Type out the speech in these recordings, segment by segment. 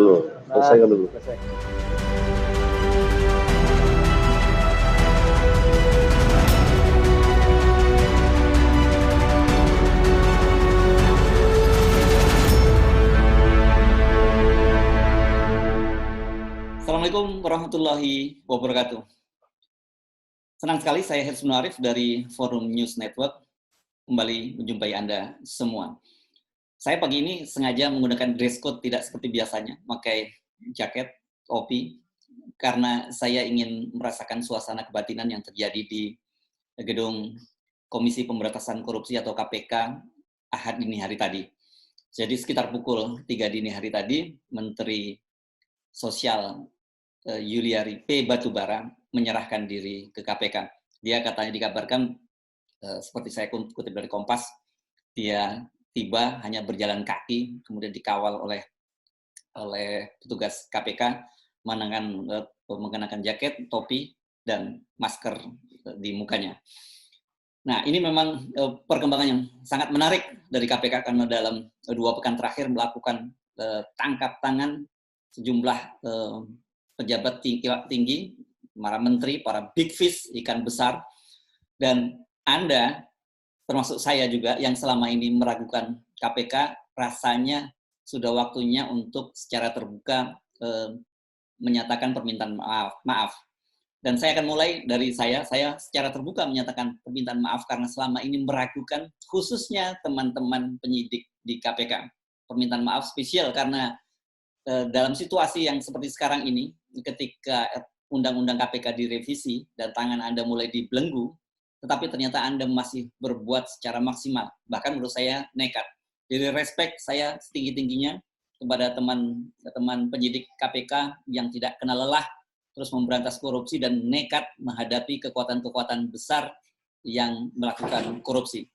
dulu. Selesaikan dulu. Assalamualaikum warahmatullahi wabarakatuh. Senang sekali saya Hersman Arif dari Forum News Network kembali menjumpai Anda semua. Saya pagi ini sengaja menggunakan dress code tidak seperti biasanya, pakai jaket, topi, karena saya ingin merasakan suasana kebatinan yang terjadi di gedung Komisi Pemberantasan Korupsi atau KPK Ahad dini hari tadi. Jadi sekitar pukul 3 dini hari tadi, Menteri Sosial Yuliari P. Batubara menyerahkan diri ke KPK. Dia katanya dikabarkan, seperti saya kutip dari Kompas, dia tiba hanya berjalan kaki, kemudian dikawal oleh petugas KPK, mengenakan jaket, topi, dan masker di mukanya. Nah, ini memang perkembangan yang sangat menarik dari KPK karena dalam 2 pekan terakhir melakukan tangkap tangan sejumlah pejabat tinggi, para menteri, para big fish, ikan besar, dan Anda, termasuk saya juga, yang selama ini meragukan KPK, rasanya sudah waktunya untuk secara terbuka menyatakan permintaan maaf. Dan saya akan mulai dari saya secara terbuka menyatakan permintaan maaf karena selama ini meragukan khususnya teman-teman penyidik di KPK. Permintaan maaf spesial karena dalam situasi yang seperti sekarang ini, ketika Undang-Undang KPK direvisi dan tangan Anda mulai dibelenggu, tetapi ternyata Anda masih berbuat secara maksimal. Bahkan menurut saya nekat. Jadi respect saya setinggi-tingginya kepada teman-teman penyidik KPK yang tidak kenal lelah, terus memberantas korupsi dan nekat menghadapi kekuatan-kekuatan besar yang melakukan korupsi.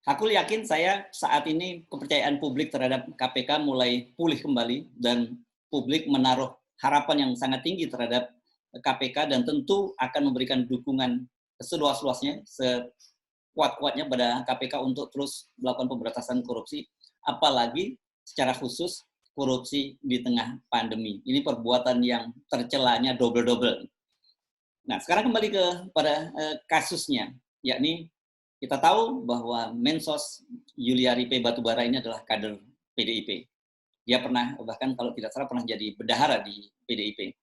Aku yakin saya saat ini kepercayaan publik terhadap KPK mulai pulih kembali dan publik menaruh harapan yang sangat tinggi terhadap KPK dan tentu akan memberikan dukungan seluas-luasnya, sekuat-kuatnya pada KPK untuk terus melakukan pemberantasan korupsi, apalagi secara khusus korupsi di tengah pandemi. Ini perbuatan yang tercelanya double-double. Nah, sekarang kembali kepada kasusnya, yakni kita tahu bahwa Mensos Yuliari P. Batubara ini adalah kader PDIP. Dia pernah, bahkan kalau tidak salah, pernah jadi bendahara di PDIP.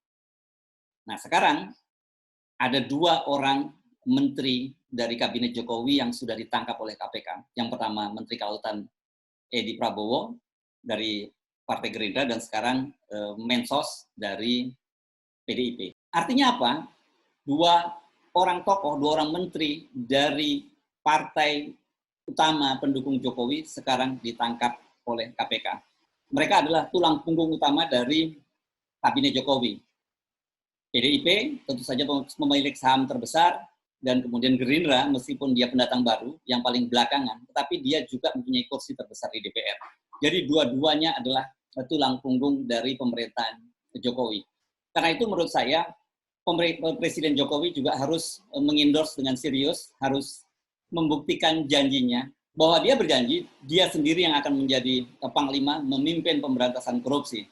Nah, sekarang ada 2 orang menteri dari Kabinet Jokowi yang sudah ditangkap oleh KPK. Yang pertama, Menteri Kelautan Edi Prabowo dari Partai Gerindra dan sekarang Mensos dari PDIP. Artinya apa? 2 orang tokoh, 2 orang menteri dari partai utama pendukung Jokowi sekarang ditangkap oleh KPK. Mereka adalah tulang punggung utama dari Kabinet Jokowi. PDIP tentu saja pemilik saham terbesar, dan kemudian Gerindra meskipun dia pendatang baru yang paling belakangan, tetapi dia juga mempunyai kursi terbesar di DPR. Jadi dua-duanya adalah tulang punggung dari pemerintahan Jokowi. Karena itu menurut saya Presiden Jokowi juga harus mengendorse dengan serius, harus membuktikan janjinya bahwa dia berjanji dia sendiri yang akan menjadi panglima memimpin pemberantasan korupsi.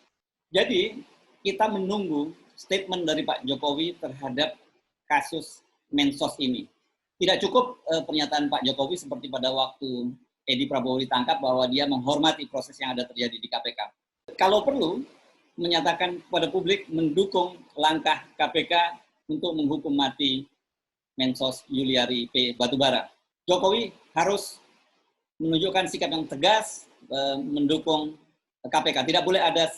Jadi kita menunggu statement dari Pak Jokowi terhadap kasus Mensos ini. Tidak cukup pernyataan Pak Jokowi seperti pada waktu Edi Prabowo ditangkap bahwa dia menghormati proses yang ada terjadi di KPK. Kalau perlu, menyatakan kepada publik mendukung langkah KPK untuk menghukum mati Mensos Yuliari P. Batubara. Jokowi harus menunjukkan sikap yang tegas, mendukung KPK. Tidak boleh ada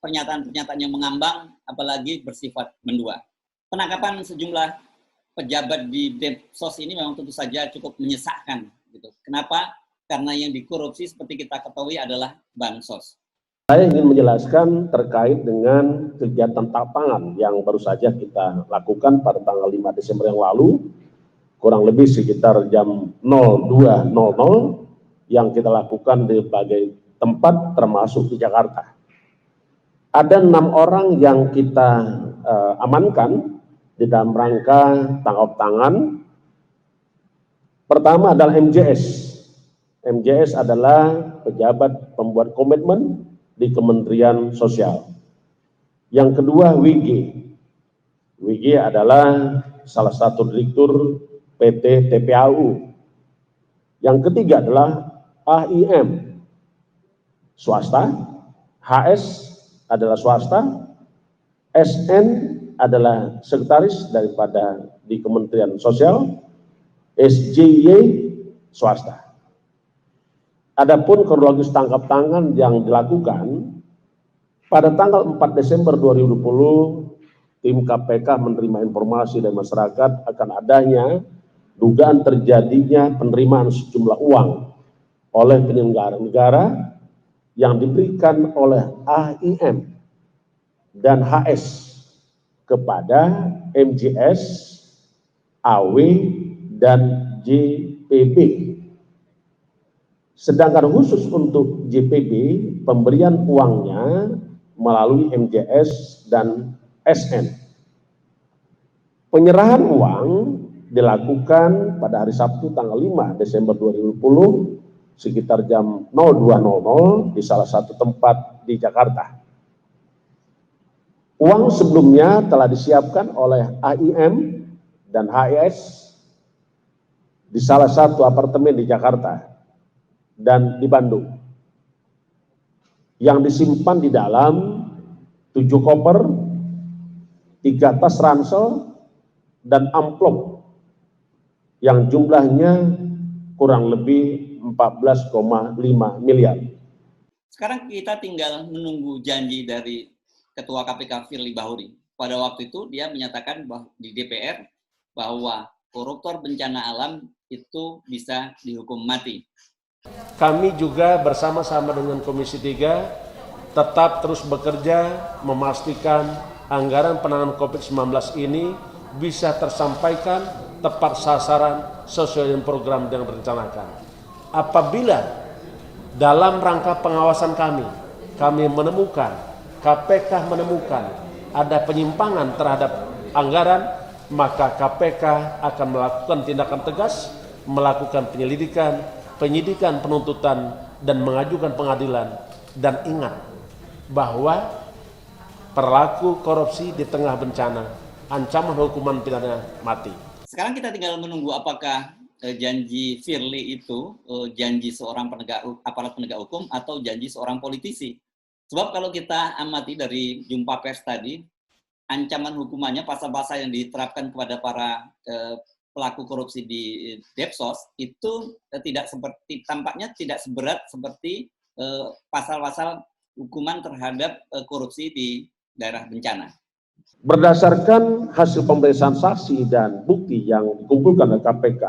pernyataan-pernyataan yang mengambang, apalagi bersifat mendua. Penangkapan sejumlah pejabat di Densus ini memang tentu saja cukup menyesakkan. Gitu. Kenapa? Karena yang dikorupsi seperti kita ketahui adalah bansos. Saya ingin menjelaskan terkait dengan kegiatan tapangan yang baru saja kita lakukan pada tanggal 5 Desember yang lalu, kurang lebih sekitar jam 02.00 yang kita lakukan di berbagai tempat termasuk di Jakarta. Ada 6 orang yang kita amankan di dalam rangka tangkap tangan. Pertama adalah MJS. MJS adalah pejabat pembuat komitmen di Kementerian Sosial. Yang kedua WG. WG adalah salah satu direktur PT TPAU. Yang ketiga adalah AIM, swasta, HS adalah swasta, SN adalah sekretaris daripada di Kementerian Sosial, SJY swasta. Adapun kronologis tangkap tangan yang dilakukan pada tanggal 4 Desember 2020, tim KPK menerima informasi dari masyarakat akan adanya dugaan terjadinya penerimaan sejumlah uang oleh penyelenggara negara yang diberikan oleh AIM dan HS kepada MJS, AW, dan JPB. Sedangkan khusus untuk JPB, pemberian uangnya melalui MJS dan SN. Penyerahan uang dilakukan pada hari Sabtu tanggal 5 Desember 2020 sekitar jam 02.00 di salah satu tempat di Jakarta. Uang sebelumnya telah disiapkan oleh AIM dan HS di salah satu apartemen di Jakarta dan di Bandung, yang disimpan di dalam 7 koper, 3 tas ransel, dan amplop yang jumlahnya kurang lebih 14,5 miliar. Sekarang kita tinggal menunggu janji dari Ketua KPK Firly Bahuri. Pada waktu itu dia menyatakan bahwa di DPR bahwa koruptor bencana alam itu bisa dihukum mati. Kami juga bersama-sama dengan Komisi 3 tetap terus bekerja memastikan anggaran penanganan COVID-19 ini bisa tersampaikan tepat sasaran sesuai dengan program yang direncanakan. Apabila dalam rangka pengawasan kami menemukan, KPK menemukan ada penyimpangan terhadap anggaran, maka KPK akan melakukan tindakan tegas, melakukan penyelidikan, penyidikan, penuntutan, dan mengajukan pengadilan. Dan ingat bahwa perilaku korupsi di tengah bencana, ancaman hukuman pidana mati. Sekarang kita tinggal menunggu apakah janji Firly itu janji seorang aparat penegak hukum atau janji seorang politisi. Sebab kalau kita amati dari jumpa pers tadi, ancaman hukumannya, pasal-pasal yang diterapkan kepada para pelaku korupsi di Depsos itu tampaknya tidak seberat seperti pasal-pasal hukuman terhadap korupsi di daerah bencana. Berdasarkan hasil pemeriksaan saksi dan bukti yang dikumpulkan oleh KPK,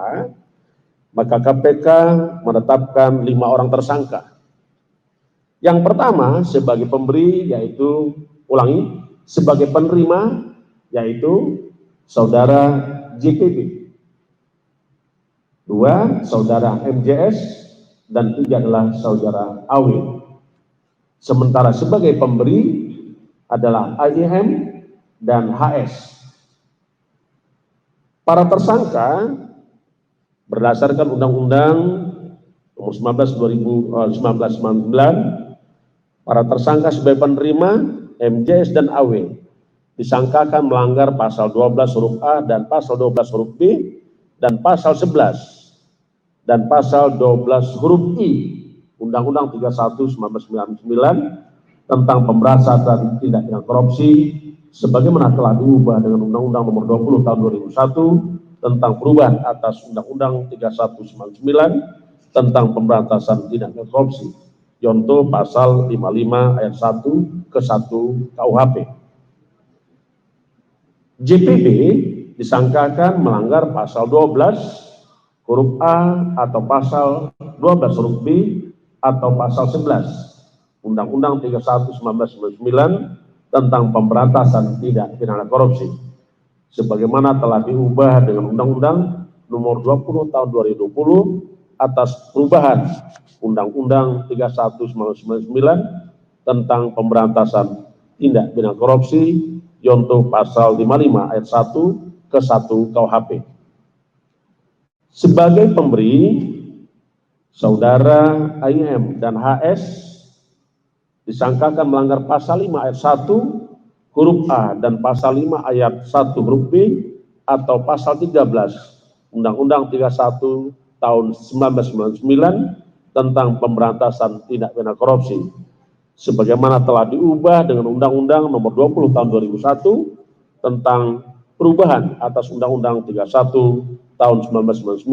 maka KPK menetapkan 5 orang tersangka. Yang pertama sebagai pemberi yaitu, sebagai penerima yaitu saudara JPB, 2 saudara MJS, dan 3 adalah saudara AW. Sementara sebagai pemberi adalah AIM dan HS. Para tersangka berdasarkan Undang-Undang Nomor 19/1999, para tersangka sebagai penerima MJS dan AW disangkakan melanggar pasal 12 huruf A dan pasal 12 huruf B dan pasal 11 dan pasal 12 huruf I Undang-Undang 31/1999 tentang pemberantasan tindak pidana korupsi sebagaimana telah diubah dengan Undang-Undang Nomor 20 Tahun 2001 tentang perubahan atas Undang-Undang 31/99 tentang pemberantasan tindak pidana korupsi. Contoh pasal 55 ayat 1 ke 1 KUHP. JPB disangkakan melanggar pasal 12 huruf A atau pasal 12 huruf B atau pasal 11 Undang-Undang 31/1999 tentang pemberantasan tindak pidana korupsi sebagaimana telah diubah dengan Undang-Undang Nomor 20 Tahun 2020 atas perubahan Undang-Undang 31/1999 tentang pemberantasan tindak pidana korupsi, contoh pasal 55 ayat 1 ke 1 KUHP. Sebagai pemberi, saudara AIM dan HS disangkakan melanggar pasal 5 ayat 1 huruf A dan pasal 5 ayat 1 huruf B atau pasal 13 Undang-Undang 31 tahun 1999 tentang pemberantasan tindak pidana korupsi sebagaimana telah diubah dengan Undang-Undang Nomor 20 tahun 2001 tentang perubahan atas Undang-Undang 31 tahun 1999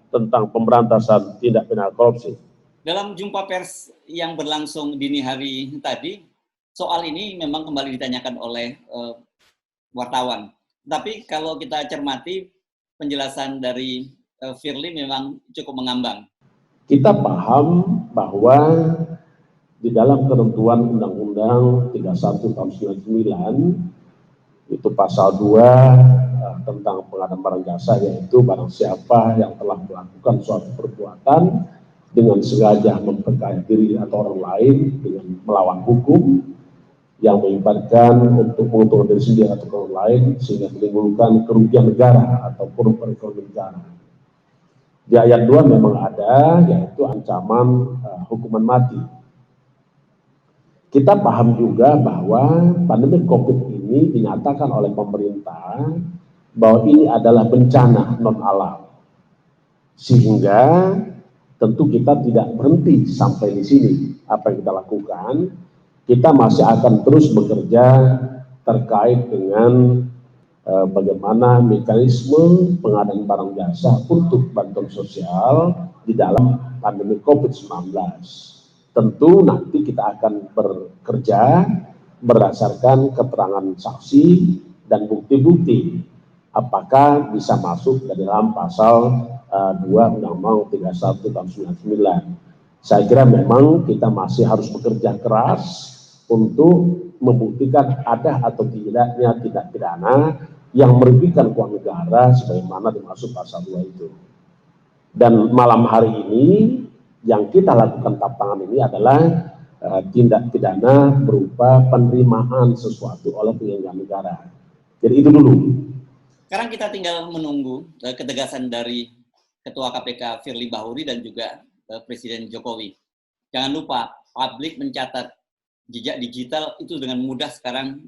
tentang pemberantasan tindak pidana korupsi. Dalam jumpa pers yang berlangsung dini hari tadi, soal ini memang kembali ditanyakan oleh wartawan. Tapi kalau kita cermati penjelasan dari Firly memang cukup mengambang. Kita paham bahwa di dalam ketentuan Undang-Undang 31 tahun 99 itu pasal 2 tentang pengadaan barang jasa, yaitu barang siapa yang telah melakukan suatu perbuatan dengan sengaja memperkaya diri atau orang lain dengan melawan hukum yang mengibatkan untuk menguntungkan diri sendiri atau orang lain sehingga menimbulkan kerugian negara atau perekonomian negara. Di ayat 2 memang ada, yaitu ancaman hukuman mati. Kita paham juga bahwa pandemi COVID ini dinyatakan oleh pemerintah bahwa ini adalah bencana non-alam. Sehingga tentu kita tidak berhenti sampai di sini. Apa yang kita lakukan, kita masih akan terus bekerja terkait dengan bagaimana mekanisme pengadaan barang jasa untuk bantuan sosial di dalam pandemi COVID-19. Tentu nanti kita akan bekerja berdasarkan keterangan saksi dan bukti-bukti apakah bisa masuk ke dalam pasal 2 Undang-Undang 31 tahun 99. Saya kira memang kita masih harus bekerja keras untuk membuktikan ada atau tidaknya tindak pidana yang merugikan keuangan negara sebagaimana dimaksud pasal 2 itu. Dan malam hari ini yang kita lakukan tantangan ini adalah tindak pidana berupa penerimaan sesuatu oleh penyelenggara negara. Jadi itu dulu. Sekarang kita tinggal menunggu ketegasan dari Ketua KPK Firly Bahuri dan juga Presiden Jokowi. Jangan lupa, publik mencatat jejak digital itu dengan mudah sekarang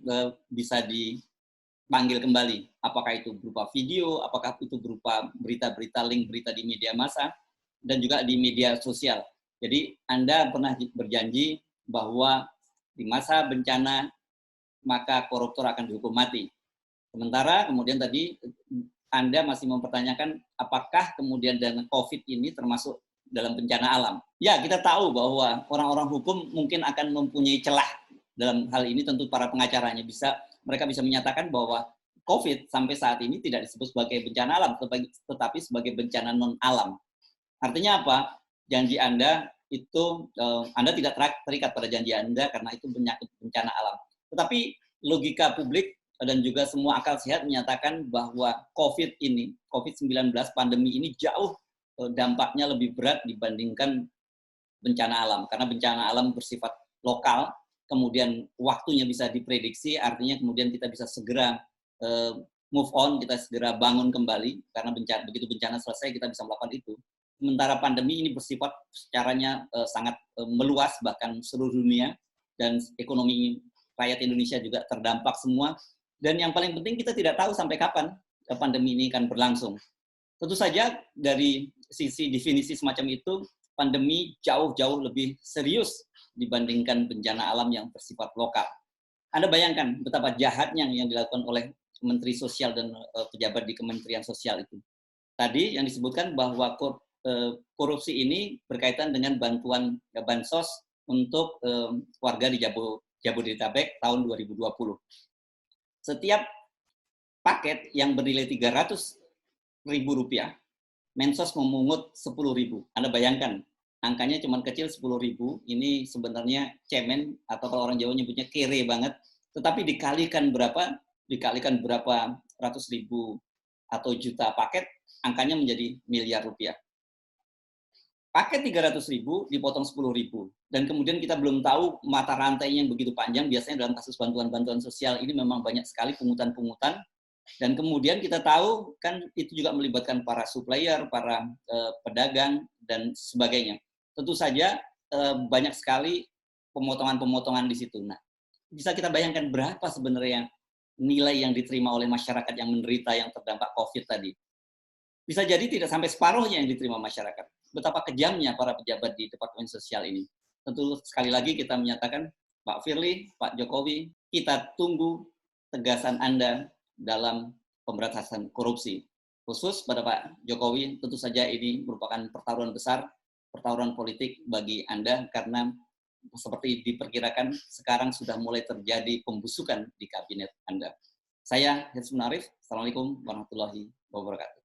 bisa dipanggil kembali. Apakah itu berupa video, apakah itu berupa berita-berita, link berita di media massa, dan juga di media sosial. Jadi Anda pernah berjanji bahwa di masa bencana maka koruptor akan dihukum mati. Sementara kemudian tadi Anda masih mempertanyakan apakah kemudian dengan COVID ini termasuk dalam bencana alam. Ya, kita tahu bahwa orang-orang hukum mungkin akan mempunyai celah dalam hal ini, tentu para pengacaranya mereka bisa menyatakan bahwa COVID sampai saat ini tidak disebut sebagai bencana alam, tetapi sebagai bencana non-alam. Artinya apa? Janji Anda itu, Anda tidak terikat pada janji Anda karena itu bencana alam. Tetapi logika publik dan juga semua akal sehat menyatakan bahwa COVID-19, pandemi ini jauh dampaknya lebih berat dibandingkan bencana alam. Karena bencana alam bersifat lokal, kemudian waktunya bisa diprediksi, artinya kemudian kita bisa segera move on, kita segera bangun kembali, karena begitu bencana selesai kita bisa melakukan itu. Sementara pandemi ini bersifat secaranya sangat meluas, bahkan seluruh dunia, dan ekonomi rakyat Indonesia juga terdampak semua. Dan yang paling penting kita tidak tahu sampai kapan pandemi ini akan berlangsung. Tentu saja dari sisi definisi semacam itu, pandemi jauh-jauh lebih serius dibandingkan bencana alam yang bersifat lokal. Anda bayangkan betapa jahatnya yang dilakukan oleh Menteri Sosial dan pejabat di Kementerian Sosial itu. Tadi yang disebutkan bahwa korupsi ini berkaitan dengan bantuan bansos untuk warga di Jabodetabek tahun 2020. Setiap paket yang bernilai Rp300.000, Mensos memungut Rp10.000. Anda bayangkan, angkanya cuma kecil Rp10.000, ini sebenarnya cemen, atau kalau orang Jawa nyebutnya kere banget, tetapi dikalikan berapa ratus ribu atau juta paket, angkanya menjadi miliar rupiah. Paket 300.000 dipotong 10.000, dan kemudian kita belum tahu mata rantainya yang begitu panjang. Biasanya dalam kasus bantuan-bantuan sosial ini memang banyak sekali pungutan-pungutan, dan kemudian kita tahu kan itu juga melibatkan para supplier, para pedagang dan sebagainya. Tentu saja banyak sekali pemotongan-pemotongan di situ. Nah, bisa kita bayangkan berapa sebenarnya nilai yang diterima oleh masyarakat yang menderita yang terdampak COVID tadi. Bisa jadi tidak sampai separuhnya yang diterima masyarakat. Betapa kejamnya para pejabat di Departemen Sosial ini. Tentu sekali lagi kita menyatakan, Pak Firly, Pak Jokowi, kita tunggu tegasan Anda dalam pemberantasan korupsi. Khusus pada Pak Jokowi, tentu saja ini merupakan pertaruhan besar, pertaruhan politik bagi Anda, karena seperti diperkirakan sekarang sudah mulai terjadi pembusukan di kabinet Anda. Saya Hirsh Munarif, Assalamualaikum warahmatullahi wabarakatuh.